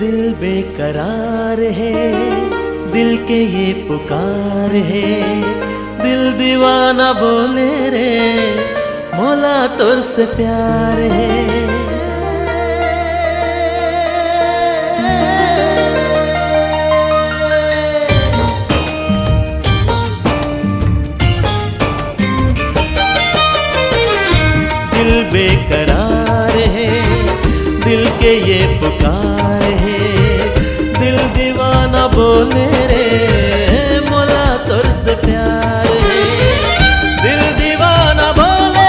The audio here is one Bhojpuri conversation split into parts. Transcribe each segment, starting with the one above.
दिल बेकरार है, दिल के ये पुकार है। दिल दीवाना बोले रे मौला तुर से प्यार है। दिल बेकरार है, दिल के ये पुकार है। दिल दीवाना बोले रे मौला तुर से प्यार है। दिल दीवाना बोले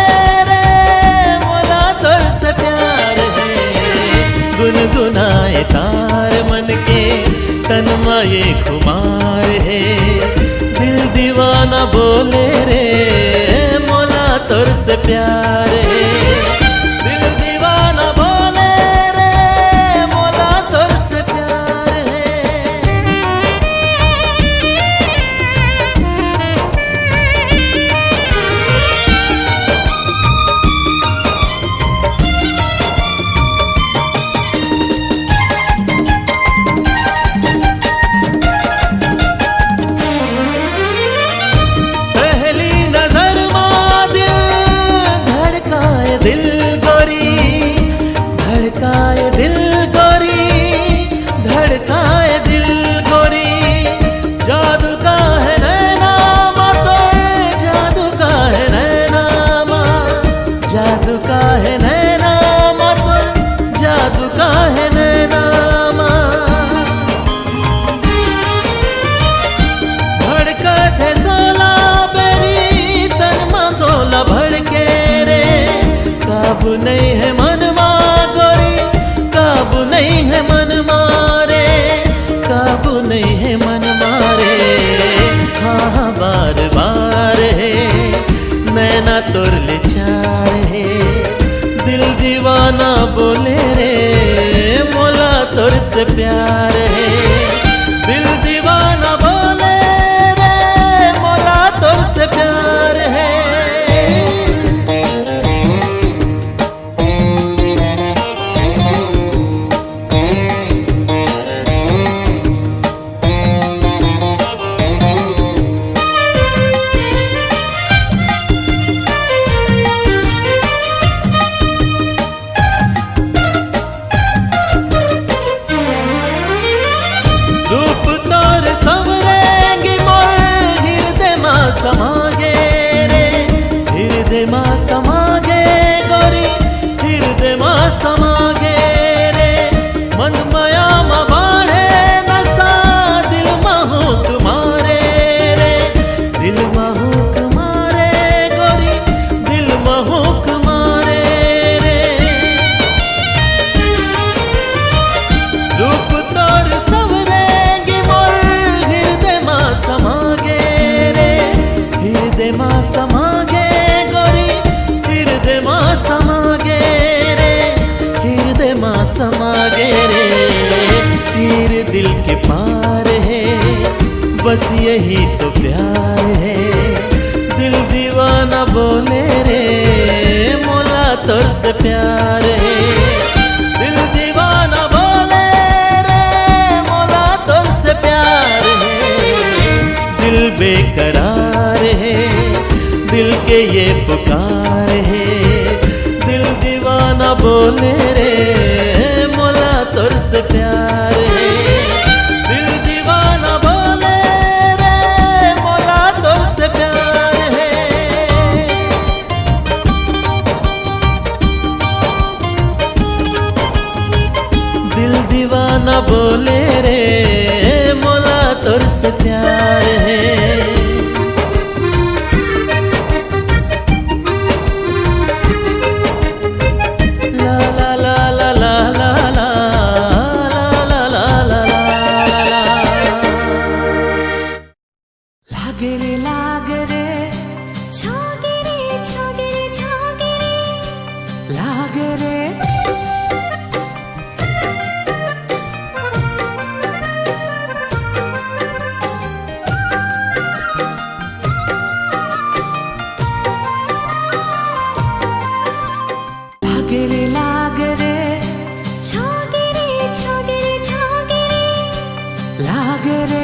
रे मौला तुर से प्यार है। गुनगुनाए तार मन के तन माये खुमार है। दिल दीवाना बोले रे मौला तुर से प्यार है। काबू नहीं है मन गोरी, काबू नहीं है मन मारे, काबू नहीं है मन मारे। हाँ हाँ बार बार है नैना तुर ले चार है। दिल दीवाना बोले रे मौला तुर से प्यार है। दिल दीवाना बोले रे मौला तुर से प्यार है। समागे रे हृदय माँ समागे गोरी, हृदय माँ समागे रे। मंद माया माँ बाढ़े नशा दिल माहुक मारे रे। दिल माहुक मारे गोरी, दिल माहुक मारे रे। रूप तोर सवरेंगी मोर हृदय माँ समागे, हृदय माँ समागे गोरी, हृदय माँ समागे रे, हृदय माँ समागे रे। तीर दिल के पार है बस यही तो प्यार है। दिल दीवाना बोले रे मौला तुर से प्यार है। दिल दीवाना बोले रे मौला तुर से प्यार है। दिल बेकरार है, दिल के ये पुकार है। दिल दीवाना बोले रे मौला तुर से प्यार है। दिल दीवाना बोले रे मौला तुर से प्यार है। दिल दीवाना बोले रे मौला तुर से प्यार है। लागे रे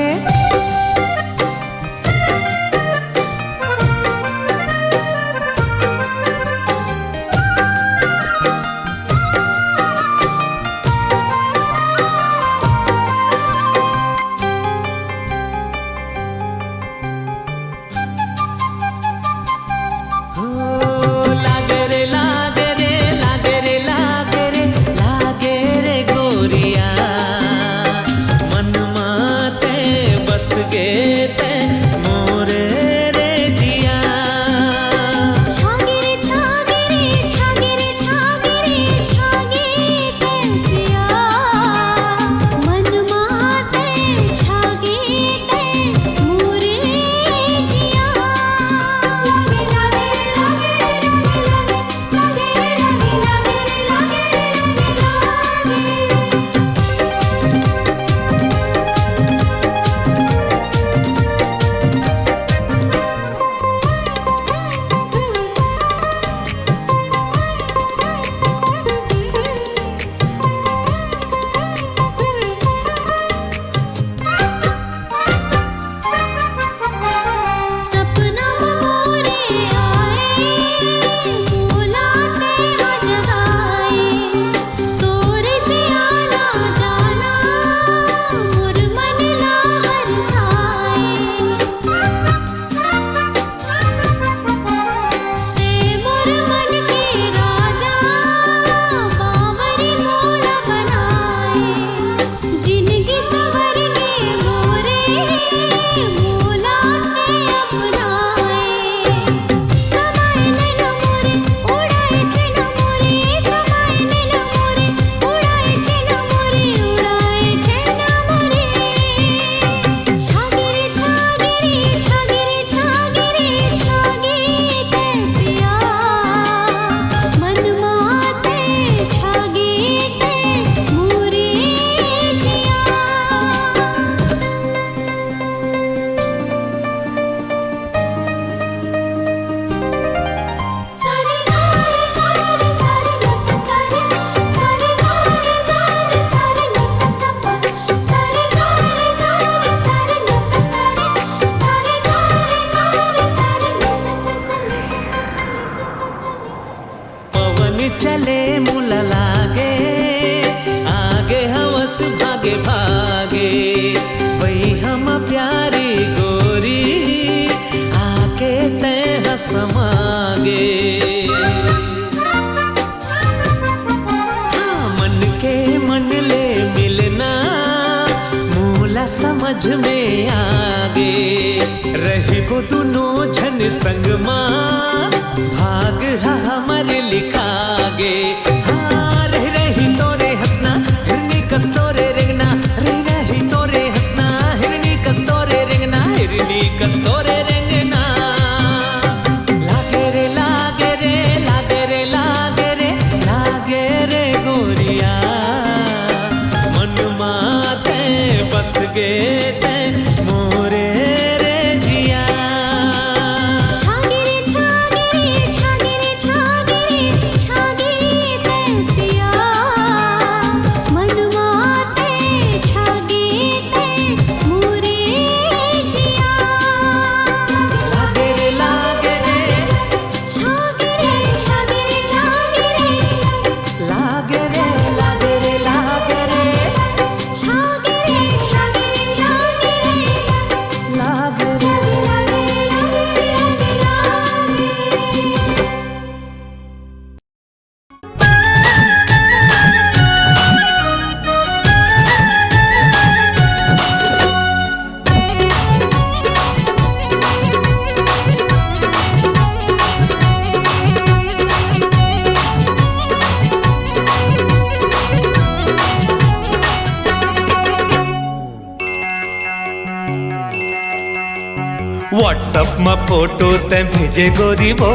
चले मुला लागे आगे हवस भागे भागे वही हम प्यारी गोरी आके तय हसमागे मन के मन ले मिलना मूला समझ में आगे रही वो दोनों झन संग माँ भाग हमारे लिखागे हाँ रह रही तोरे हंसना हिरनी कस तोरे रेंगना रह रही तोरे हंसना हिरनी कस तोरे रेंगना हिरनी कस तोरे रेंगना लागे रे लागे रे लागे रे लागे रे लागे रे गोरिया मन माते बस गे ते मोरे व्हाट्सएप में फोटो ते भेजे गोरी वो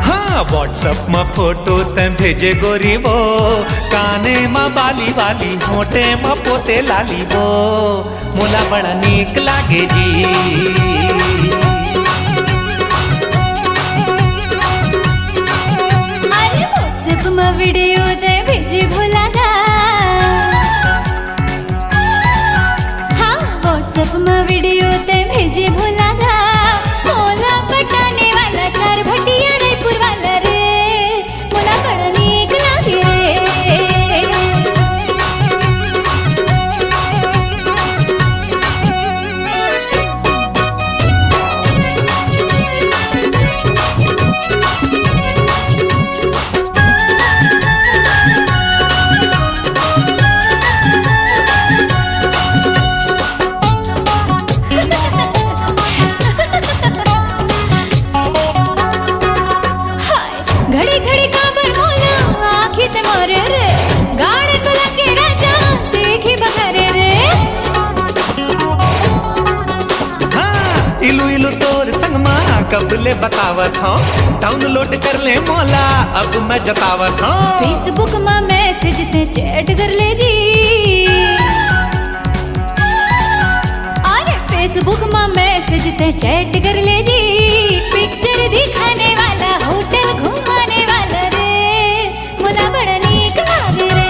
हाँ व्हाट्सएप में फोटो ते भेजे गोरी वो काने में बाली वाली होठे में पोते लाली वो मोला बड़ा नीक लागे जी अरे व्हाट्सएप में वीडियो ते भेजे भोला दा ले बतावत हूँ, डाउनलोड कर ले मोला अब मैं जतावत हूँ। फेसबुक में मैसेज ते चैट कर ले जी, अरे फेसबुक में मैसेज ते चैट कर ले जी। पिक्चर दिखाने वाला होटल घुमाने वाला रे, मोला बड़ा नीक लागे रे।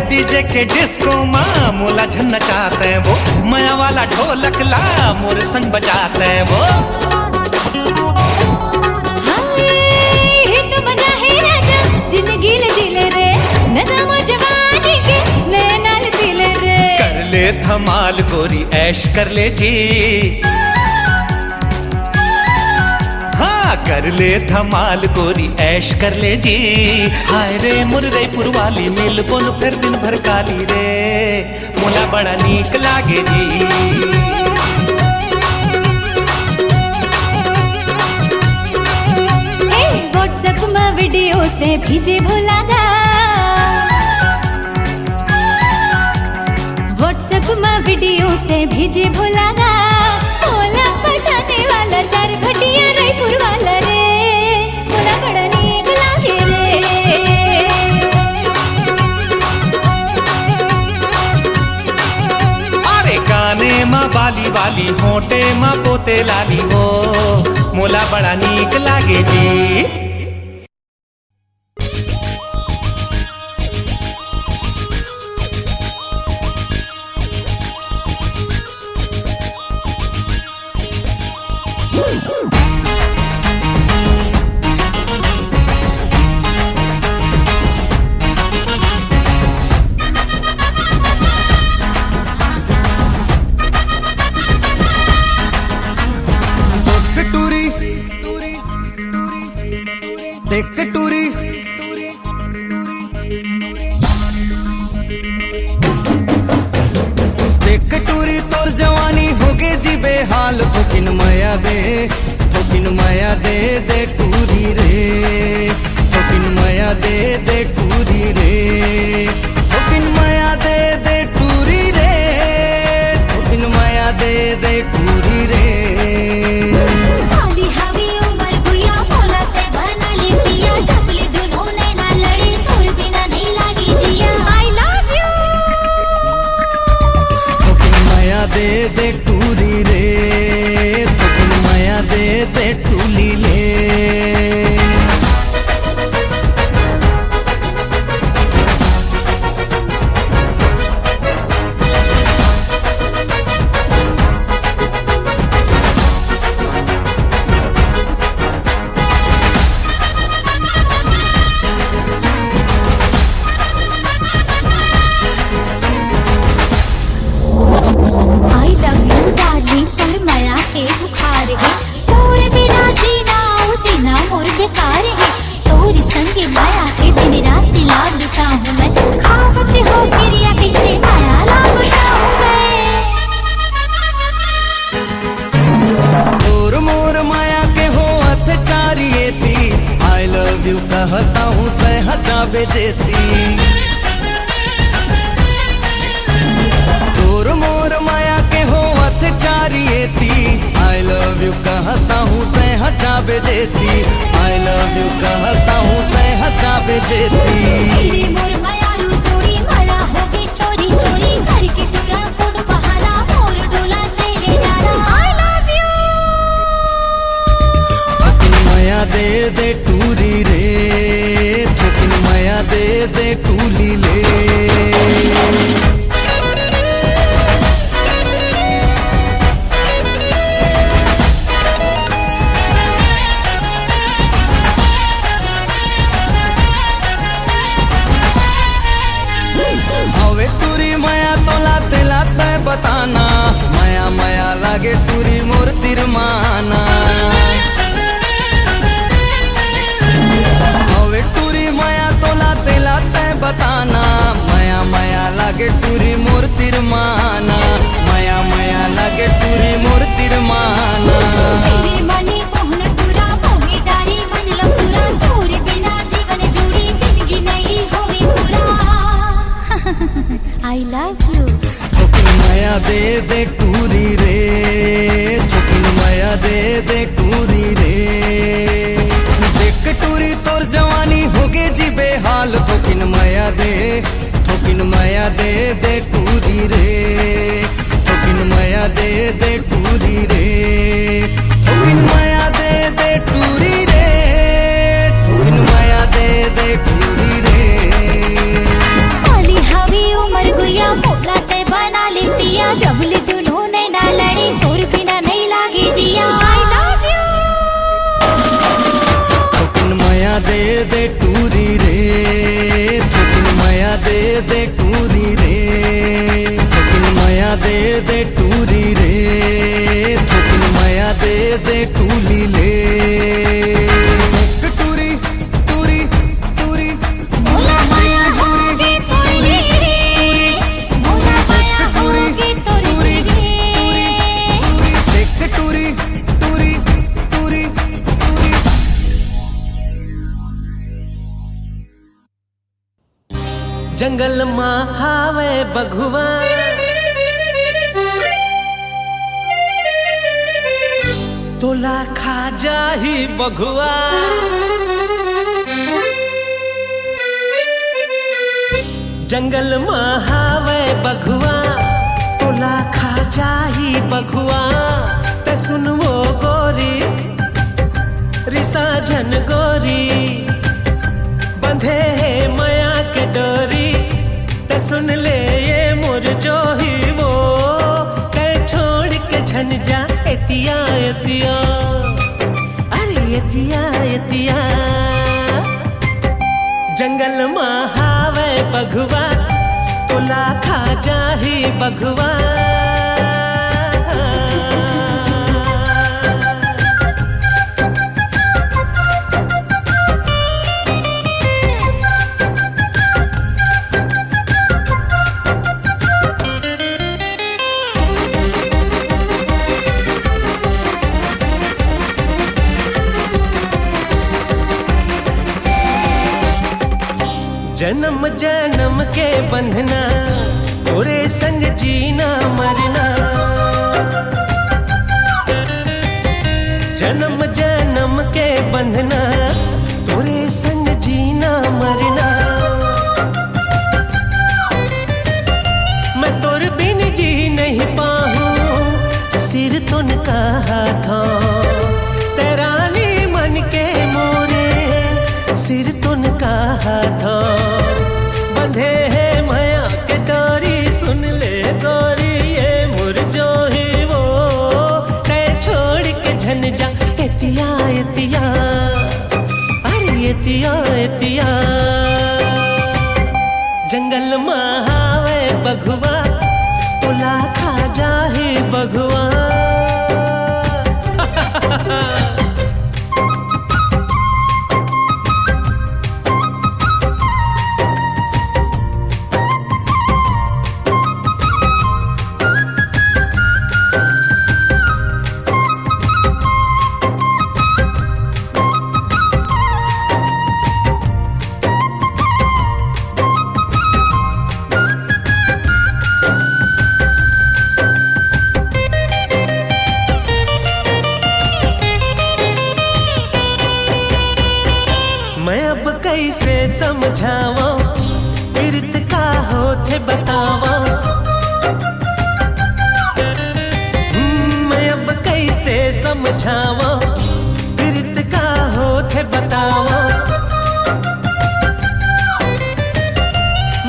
डीजे के डिस्को माँ मोला झन नचाते हैं वो, माया वाला ढोलक ला मोर संग बजाते हैं वो। तो मजा है राजा जिंदगी ले जिले रे, नज़ाम जवानी के नए नाल दिले रे। कर ले धमाल गोरी ऐश कर ले जी, कर ले धमाल गोरी ऐश कर ले जी। हाय रे मुरईपुर वाली मिल बोल फिर दिन भर काली रे, मोला बड़ा नीक लागे जी। व्हाट्सएप में वीडियो ते भेजे भोलागा, व्हाट्सएप में वीडियो ते भेजे भोलागा। मोला पटाने वाला चार भटिया रायपुर वाला रे, मोला बड़ा नीक लागे रे। अरे गाने माँ बाली वाली होटे माँ पोते लाली हो, मोला बड़ा नीक लागे जी। देख टूरी देख टूरी तोर जवानी होगे जी बेहाल। थोकिन माया दे दे टूरी रे, थोकिन माया दे टूरी रे, थोकिन माया दे टूरी रे, थोकिन माया दे टूरी रे। दे टूरी रे, थोकिन माया दे टूली ले। कहता हूँ तय हचा बेजेती, तोर मोर माया के हो अत्याचारियेती। आई लव यू कहता हूँ तय हचा बेजेती, आई लव यू कहता हूँ तय हचा बेजेती। मोर माया रू जोड़ी माला होगी चोरी चोरी, घर के टूरा कोड बहाना मोर डोला ते ले जाना। आई लव यू माया दे टूरी रे, थोकिन माया दे टूली ले। हवे टूरी माया तो लाते लाते बताना, माया माया लागे टूरी मोर तिरमाना। हवे टूरी लागे टूरी मोर तिरमाना, माया माया लागे टूरी मोर तिरमाना। तेरे मनी मोहन पूरा मोही डारी मन लो पूरा, तोरे बिना जीवन जोड़ी जिंदगी नहीं होई पूरा। I love you। थोकिन माया दे दे टूरी रे, थोकिन माया दे दे टूरी रे। देख टूरी तोर जवानी होगे जी बेहाल, थोकिन माया दे, थोकिन माया दे दे टूरी रे, थोकिन माया दे दे टूरी रे, थोकिन माया दे दे टूरी रे, थोकिन माया दे दे टूरी रे। होली हवी उमर गुया मोला ते बना ले पिया, जबली दुनों ने ना लड़ी तोर बिना नहीं लागे जिया। I love you। थोकिन माया दे दे टूरी रे, थोकिन माया दे दे टूरी रे, थोकिन माया दे दे टूरी रे, थोकिन माया दे दे टूली ले। एक टूरी टूरी टूरी मोला माया होगी तोरी रे, मोला माया होगी तोरी रे। एक टूरी टूरी टूरी टूरी। जंगल मां हावे बघुआ, तोला खा जाही बघुआ। जंगल मां हावे बघुआ, तोला खा जाही बघुआ। ते सुनवो गोरी रिसा झन गोरी, बंधे है माया के डोरी। ते सुन ले ये मोर जो ही वो, ते छोड़ के झन जा एतिया एतिया, अरे एतिया एतिया। जंगल मां हावे बघुआ, तोला खा जाही बघुआ। जन्म जन्म के बंधना, तोरे संग जीना मरना। जन्म जन्म के बंधना, तोरे संग जीना मरना। मैं तोर बिन जी नहीं पाऊं, सिर तुन का हाथों। तेरा नी मन के मोरे, सिर तुन का हाथों। बंधे है माया के डोरी, सुन ले गोरी ये मुर जो ही वो। ते छोड़ के झन जा एतिया एतिया, अरे एतिया एतिया। जंगल मां हावे बघुआ, तोला खा जाही बघुआ। मैं अब कैसे समझावा, पीरत का होथे बतावा। मैं अब कैसे समझावा, पीरत का होथे बतावा।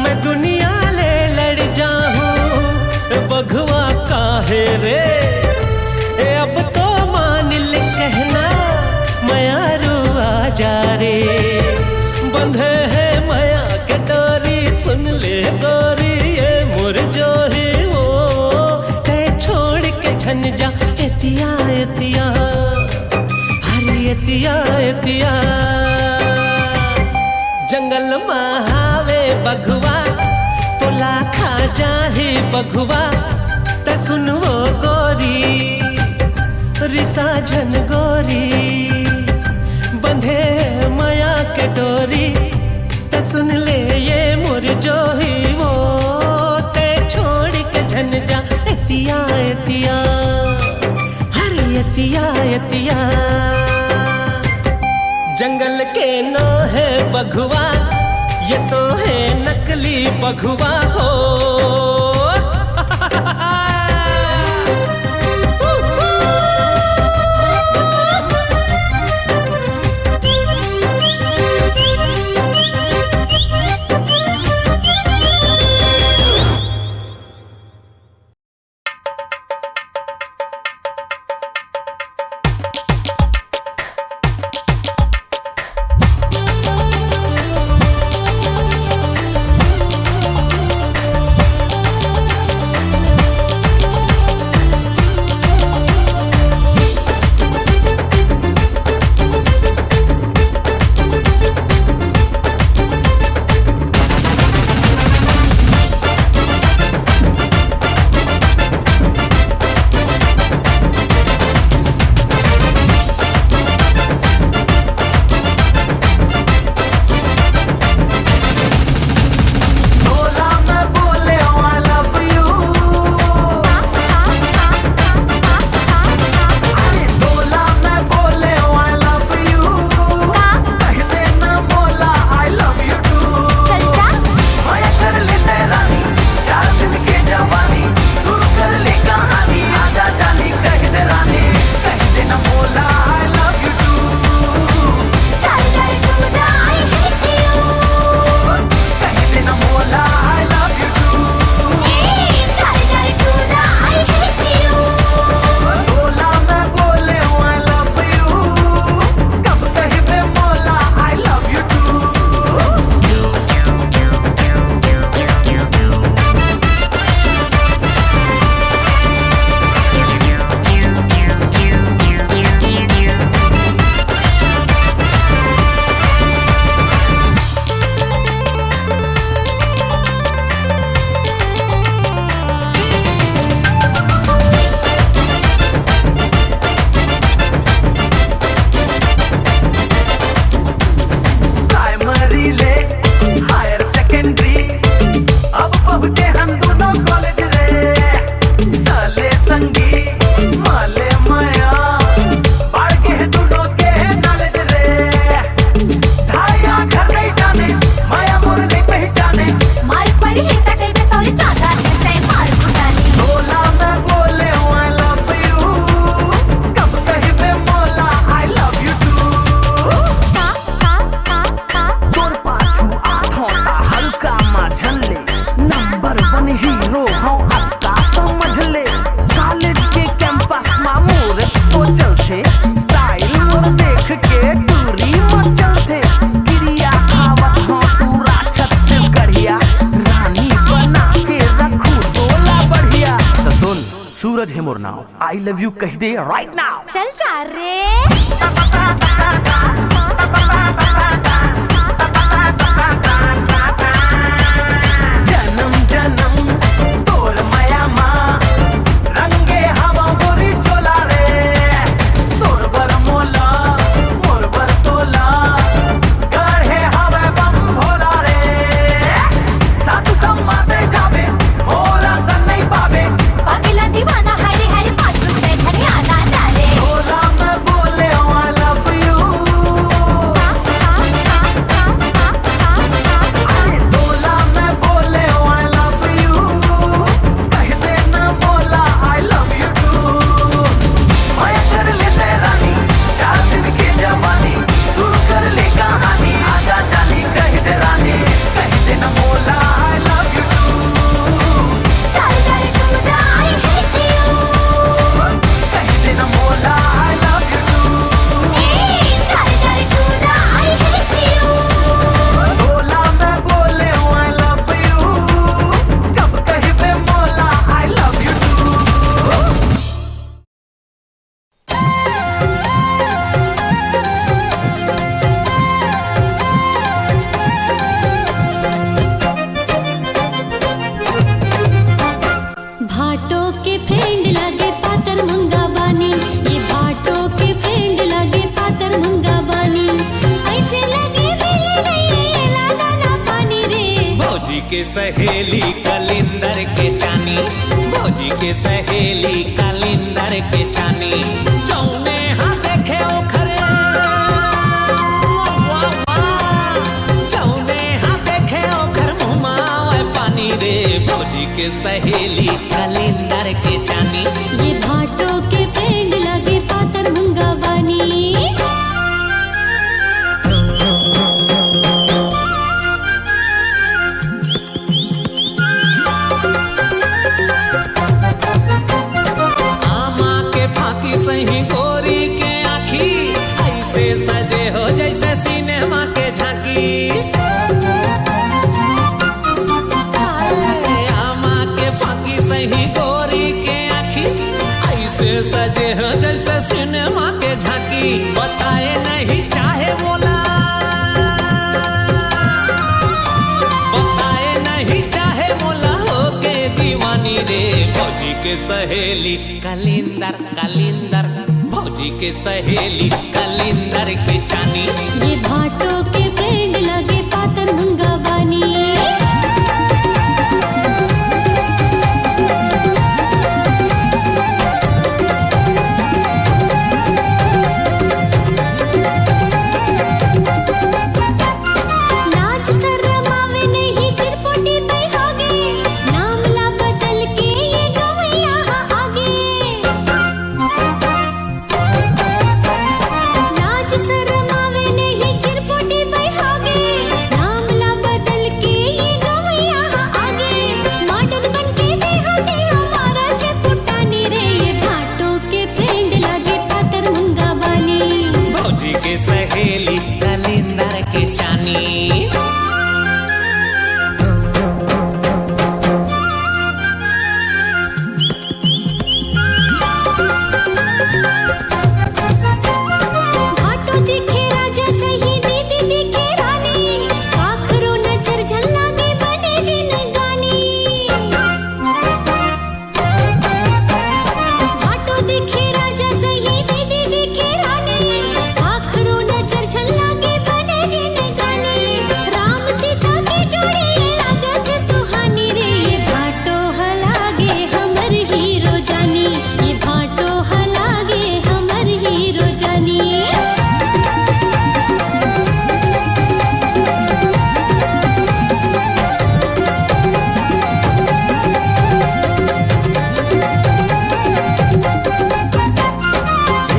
मैं दुनिया ले लड़ जाऊं, बघुआ काहे रे। अब तो मान ले कहना, मयारू आ जा रे। बंधे है माया के डोरी, सुन ले गोरी ये मोर जो ही वो। ते छोड़ के झन जा एतिया एतिया, हरी एतिया एतिया। जंगल मां हावे बघुआ, तोला खा जाहे बघुआ त सुनवो गोरी रिसा झन गोरी बंधे माया के डोरी त सुन ले ये मोर जोही वो ते छोड़ के झन जा एतिया एतिया हरे एतिया एतिया जंगल के नो है बघुआ ये तो है नकली बघुआ हो सूरज है मोर नाव आई लव यू कह दे राइट नाउ चल जा रे जन्म जन्म तोर माया माँ रंगे हवा गोरी चोला रे तोर बर मोला मोर बर तोला गढ़े हवे बम भोला रे साधु सम्माते जावे मोरा सन नहीं पावे अगला दीवाना हरे हरे पाछू से घरे आना चाले तोला मैं बोले आई लव यू सहेली कलिंदर के चानी, भौजी के सहेली कलिंदर के चानी। जौने हाँ देखे ओखरे, जौने हाँ देखे ओखर मुँहमावे पानी रे, भौजी के सहेली कलिंदर के चानी। ये भाटों के फ्रेंड लगे पातर मुंगा बानी। सही गोरी के आँखी ऐसे सजे हो जैसे सिनेमा के झांकी। आमा के फांकी सही गोरी के आँखी ऐसे सजे हो जैसे सिनेमा के झांकी। बताए नहीं चाहे बोला, बताए नहीं चाहे बोला हो के दीवानी रे, भौजी के सहेली कलिंदर कलिंदर, भौजी के सहेली कलिंदर के चानी। ये भाटों के फ्रेंड लगे पातर मुंगा बानी। लाज शर्मावे नहीं चिरपोटी पे होगे, नाम ला बदल के ये गवैया आगे। लाज शर्मावे नहीं चिरपोटी पे होगे, नाम ला बदल के ये गवैया आगे। मॉडल बन के देहोगे हमारा के पुटानी रे, ये भाटों के फ्रेंड लगे पातर मुंगा बानी। भौजी के सहेली कलिंदर के चानी। भाटो दिखे राजा सही दीदी दिखे रानी, आखरो नजर झल्लागे बने जिनगानी। भाटो दिखे राजा सही दीदी दिखे रानी, आखरो नजर झल्लागे बने जिनगानी। राम सीता की जोड़ी लागत सुहानी रे, ये भाटो हलागे हमर हीरो जानी। ये भाटो हलागे हमर हीरो जानी।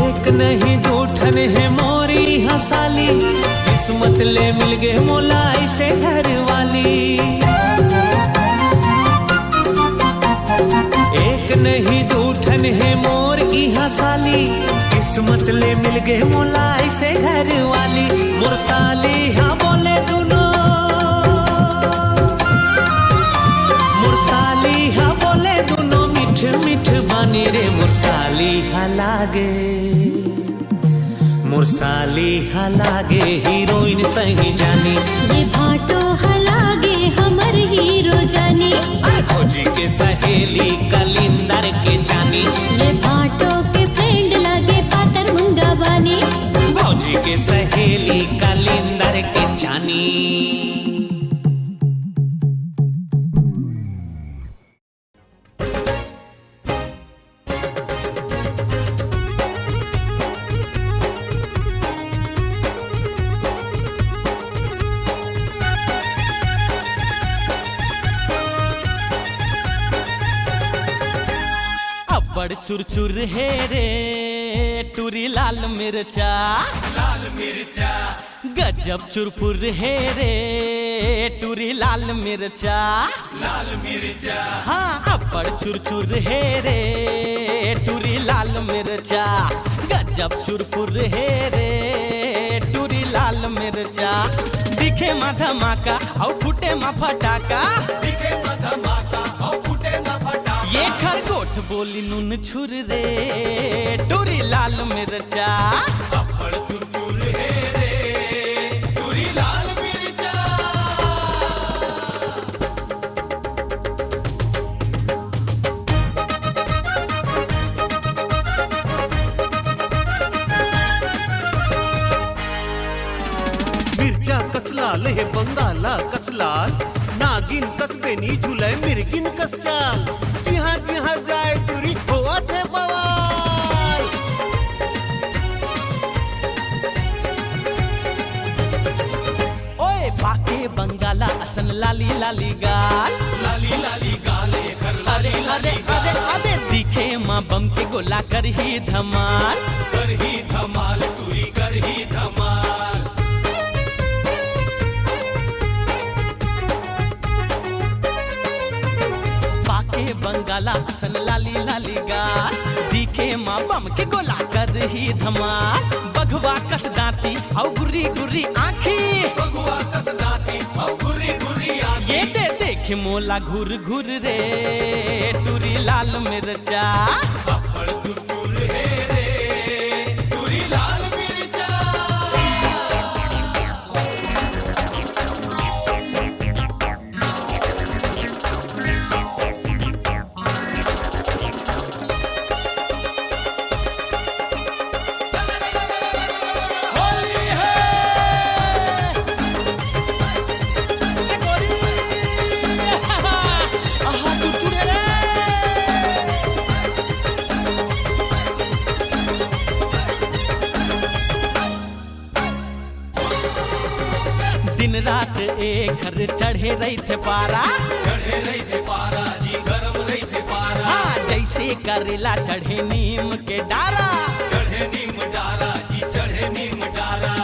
एक नहीं दूठन है मोरी हसाली, किस्मत ले मिल गए मोला ऐसे घर वाली। एक नहीं दूठन है मोर की हसाली, किस्मत ले मिल गए मोला ऐसे घर वाली। मुरसाली हाँ बोले दोनों, मुरसाली हाँ बोले दोनों मीठ मीठ बानी रे, मुरसाली हाँ लागे, मुरसाली हाँ लागे हीरोइन सही जानी। ये भाटो हलागे हमर हीरो जानी। भौजी के सहेली कलिंदर के चानी। ये भाटो के फ्रेंड लगे पातर मुंगा बानी। भौजी के सहेली कलिंदर के चानी। बड़ चुरचुर है रे टूरी लाल मिर्चा, लाल मिर्चा। गजब चुरपुर है रे टूरी लाल मिर्चा, लाल मिर्चा। हाँ बड़ चुरचुर है रे टूरी लाल मिर्चा, गजब चुरपुर है रे टूरी लाल मिर्चा। दिखे मा धमाका और फूटे मा फटाका, दिखे मा धमाका और फूटे मा फटाका। ये खरगोट बोली नून छुर रे टूरी लाल मिर्चा, अप्पड़ चुरचुर है रे टूरी लाल मिर्चा। मिरच्या कचलाल हे बंगाला कचलाल, नागिन कस बेनी झुलय मिर्गिन कस चाल, जिहाँ जिहाँ जाए टूरी होआ थे बवाल। ओए बाके बंगाला असन लाली लाली गाल, लाली लाली गाले कर अरे अरे अरे अरे दिखे माँ बम के गोला कर ही धमाल, कर ही धमाल टूरी कर ही धमाल। बाके बंगाला असन लाली लाली गाल, दिखे माँ बम के गोला कर ही धमाल। बघवा कस दांती औ गुर्री गुर्री आँखी, बगुआ कस दाती और गुरी गुरी आँखी। ये दे देख मोला घूर घूर रे टूरी लाल मिर्चा। अप्पड़ चुटुर है रे टूरी लाल मिर्चा। होली है गोरी आहा टूटू रे दिन रात एक घर चढ़े रही थे पारा, चढ़े रही थे पारा जी गरम रही थे पारा। हाँ जैसे करेला चढ़े नीम के डारा। चढ़े नीम डारा जी चढ़े नीम डारा।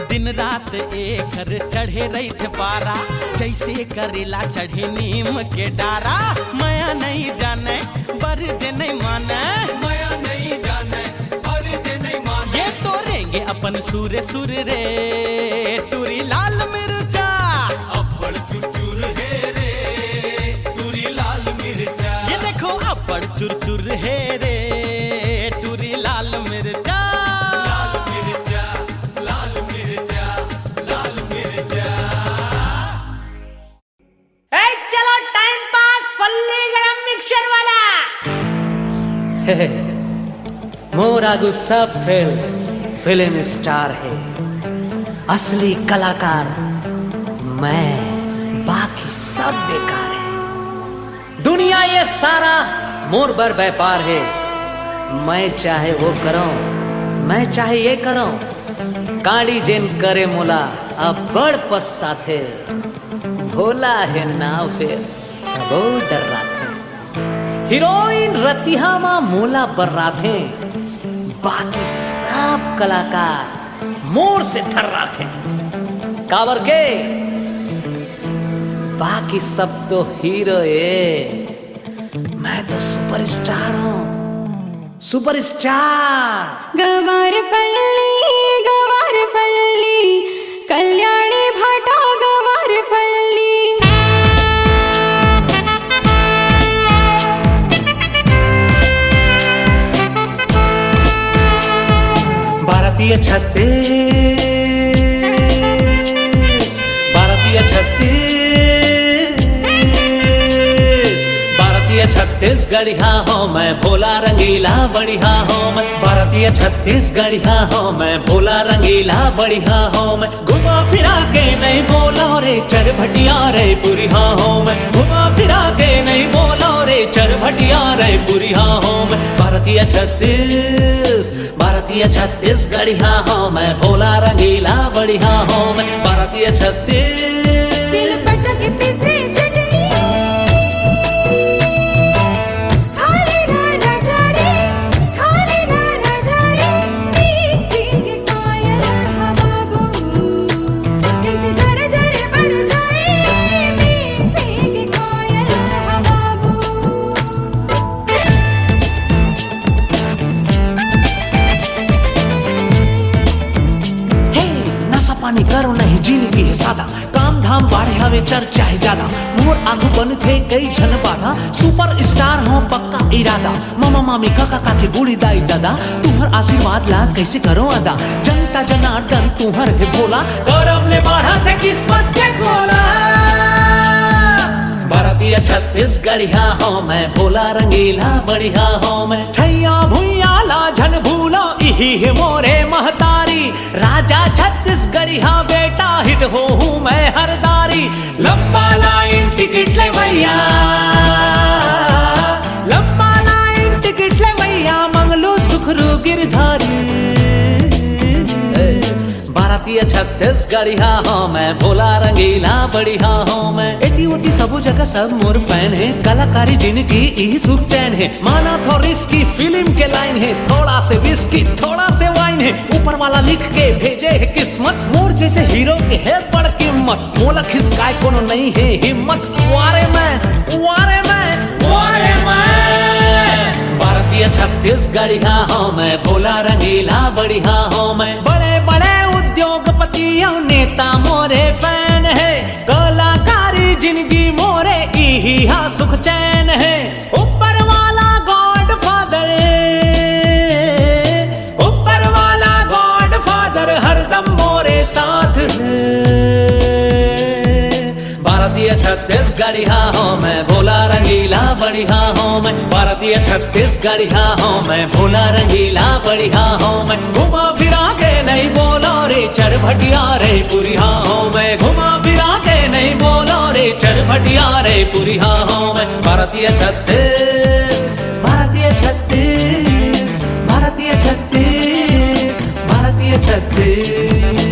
दिन रात एक घर चढ़े रही थे पारा, जैसे करेला चढ़े नीम के डारा। माया नहीं जाने बर जे नहीं माने, माया नहीं जाने और जे नहीं माने। ये तो रेंगे अपन सूर्य सुर रे टूरी लाल मिर्चा। अप्पड़ चुचुर है रे टूरी लाल मिर्चा। ये देखो अब्बड़ चुरचुर है रे टूरी लाल मिर्चा। लाल मिर्चा लाल मिर्चा लाल मिर्चा। चलो टाइम पास फल्ली गरम मिक्सर वाला। मोरा गुस्सा फिल्म स्टार है, असली कलाकार मैं, बाकी सब बेकार है। दुनिया ये सारा मोर बर व्यापार है, मैं चाहे वो करूं, मैं चाहे ये करूं। काड़ी जेन करे मोला अब बड़ पछता थे, भोला है ना फिर सबो डर्रा थे। हीरोइन रतिहा माँ मोला बर्रा थे, बाकी सब कलाकार मोर से थर्रा थे। काबर के बाकी सब तो हीरो है, मैं तो सुपरस्टार हूँ, सुपरस्टार। गवार फल्ली कल्याणी भाटा गवार फल्ली। भारतीय छत्तीस, भारतीय छत्तीस, भारतीय छत्तीसगढ़िया हो मैं, भोला रंगीला बढ़िया हो मैं। भारतीय छत्तीसगढ़िया हो मैं, भोला रंगीला बढ़िया हो मैं। घुमा फिरा के नहीं बोला रे चरभटिया रे पुरिया हो मैं। घुमा फिरा के नहीं बोला रे चरभटिया रे पुरिया हो मैं। भारतीय छत्तीस, भारतीय छत्तीसगढ़िया हो मैं, भोला रंगीला बढ़िया हो मैं। भारतीय छत्तीस। सिलपट के पीछे चटनी खाली ना राजा रे, खाली ना राजा रे। मिक्सी के कोयल हवाबू दिल से जरे जरे भर जाए। मिक्सी के कोयल हवाबू। हे नशा पानी करो नहीं, जिंदगी है सादा, काम धाम बाढ़े हवे चर्चा है ज्यादा। मोर आगू बन थे कई झन बाधा, सुपर स्टार हो पक्का इरादा। मामा मामी काका काकी बूढ़ी दाई दादा, तुम्हार आशीर्वाद ला कैसे करो अदा। जनता जनार्दन तुम्हार है भोला, गौरव ने बढ़ा थे किस्मत के गोला। भारतीय छत्तीसगढ़िया हो मैं, भोला रंगीला बढ़िया हो मैं। छैया भुइया लाझन भूला इही है मोरे महतारी, राजा छत्तीसगढ़िया बेटा हिट हो हूँ मैं हरदारी। लंबा लाइन टिकट ले भैया, लंबा लाइन टिकट ले भैया, मंगलू सुखरू गिरधारी। भारतीय छत्तीसगढ़िया हो मैं, भोला रंगीला बढ़िया हो मैं। एटी ओटी सबो जगह सब मोर फैन है, कलाकारी जिनकी यही सुख चैन है। माना थो रिस्की फिल्म के लाइन है, थोड़ा से विस्की थोड़ा से वाइन है। ऊपर वाला लिख के भेजे है किस्मत, मोर जैसे हीरो की है बड़ कीमत। मोला खिसकाए कोनो नहीं है हिम्मत, वारे मैं वारे मैं वारे मैं। भारतीय छत्तीसगढ़िया हो मैं, भोला रंगीला बढ़िया हो मैं। बड़े बड़े उद्योगपतियों नेता मोरे फैन है, कलाकारी जिंदगी मोरे यही हा सुख चैन है। ऊपर वाला गॉड फादर, ऊपर वाला गॉड फादर हरदम मोरे साथ है। भारतीय छत्तीसगढ़िया हो मैं, भोला रंगीला बढ़िया हो मैं। भारतीय छत्तीसगढ़िया हो मैं, भोला रंगीला बढ़िया हो मैं। घुमा फिरा के नहीं बोलो रे चरभटिया रे पुरिया हो मैं। घुमा फिरा के नहीं बोलो रे चरभटिया रे पुरिया हो मैं। भारतीय छत्तीस, भारतीय छत्तीस, भारतीय छत्तीस, भारतीय छत्तीस।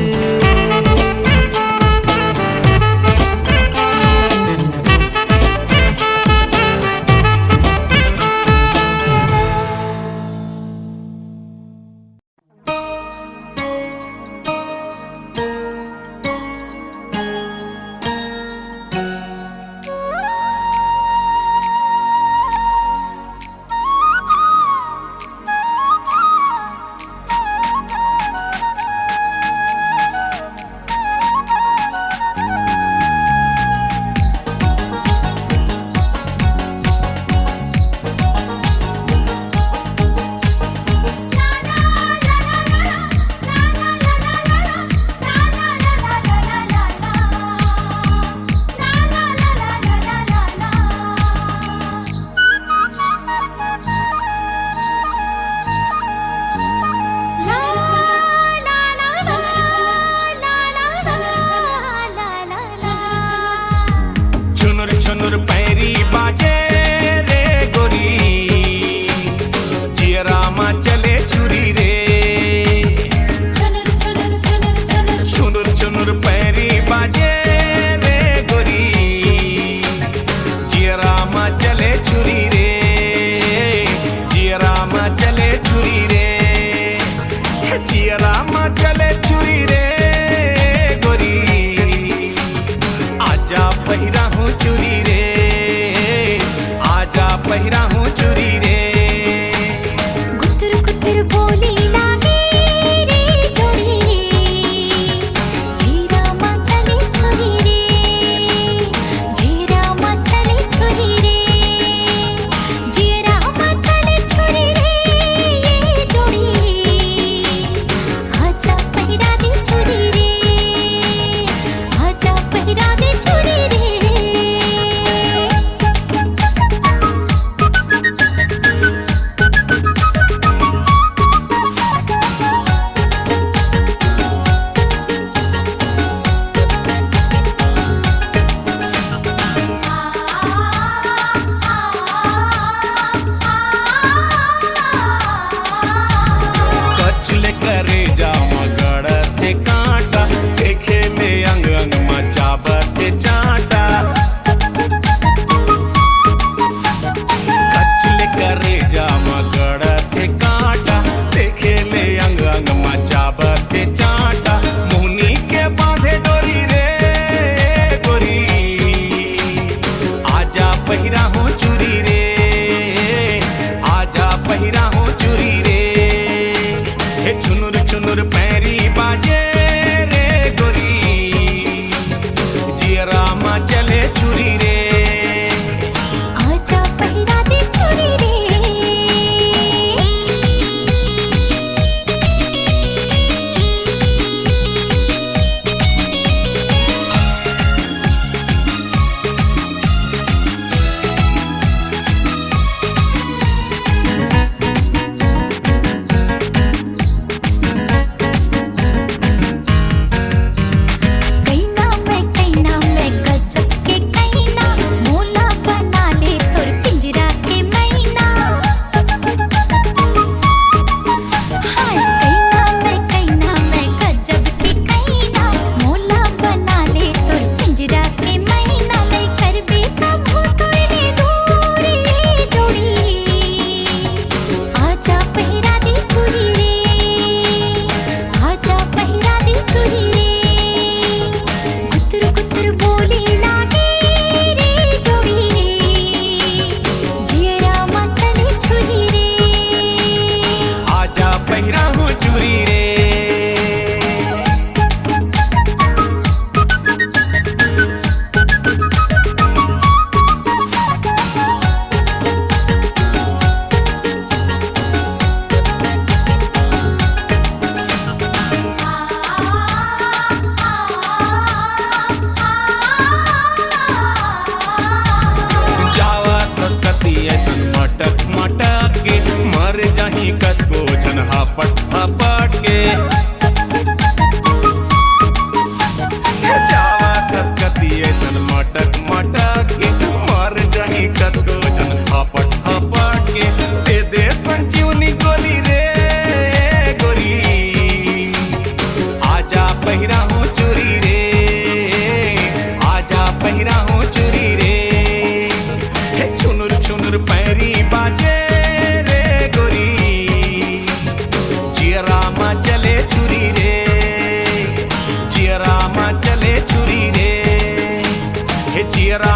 जियरा